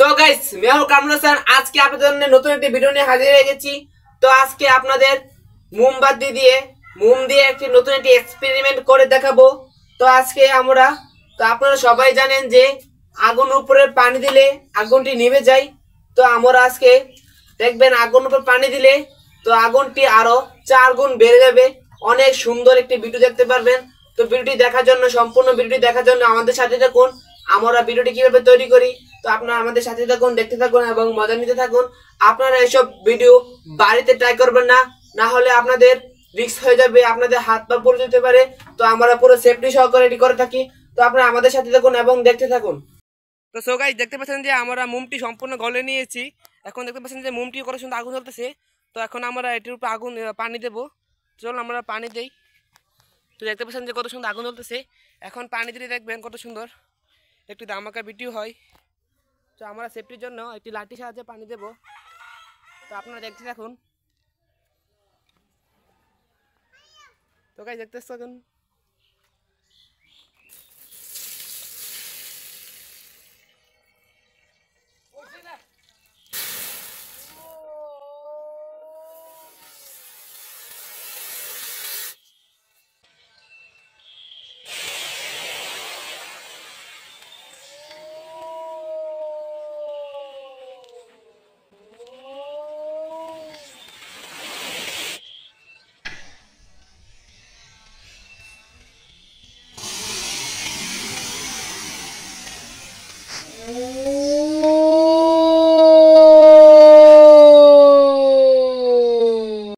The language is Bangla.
সো গাইস মেহুল কামরুল হাসান আজকে আপনাদের জন্য নতুন একটি ভিডিও নিয়ে হাজির হয়ে গেছি। তো আজকে আপনাদের মোমবাতি দিয়ে মোম দিয়ে একটি নতুন একটি এক্সপেরিমেন্ট করে দেখাবো। তো আজকে আপনারা সবাই জানেন যে আগুন উপরে পানি দিলে আগুনটি নিভে যায়। তো আমরা আজকে দেখবেন আগুন উপরে পানি দিলে তো আগুনটি আরো 4 গুণ বেড়ে যাবে। অনেক সুন্দর একটি ভিডিও দেখতে পারবেন। তো ভিডিওটি দেখার জন্য সম্পূর্ণ ভিডিওটি দেখার জন্য আমাদের সাথে থাকুন। আমরা ভিডিওটি কিভাবে তৈরি করি তো আপনারা আমাদের সাথে থাকুন, দেখতে থাকুন এবং মজা নিতে থাকুন। আপনারা এসব ভিডিও বাড়িতে ট্রাই করবেন না, না হলে আপনাদের রিস্ক হয়ে যাবে, আপনাদের হাত পা পড়ে যেতে পারে। তো আমরা পুরো সেফটি সহকারে এটি করে থাকি। তো আপনারা আমাদের সাথে থাকুন এবং দেখতে থাকুন। তো সো গাইস দেখতে পাচ্ছেন যে আমরা মোমটি সম্পূর্ণ গলে নিয়েছি। এখন দেখতে পাচ্ছেন যে মোমটি কত সুন্দর আগুন জ্বলতেছে। তো এখন আমরা এটির উপর আগুন পানি দেব। চলুন আমরা পানি দেই। তো দেখতে পাচ্ছেন যে কত সুন্দর আগুন জ্বলতেছে। এখন পানি দিলে দেখবেন কত সুন্দর একটি ধামাকা ভিডিও হয়। তো আমরা সেফটির জন্য একটি লাঠি সাহায্যে পানি দেব। তো আপনারা দেখতে থাকুন। তো গাইস দেখতে থাকুন।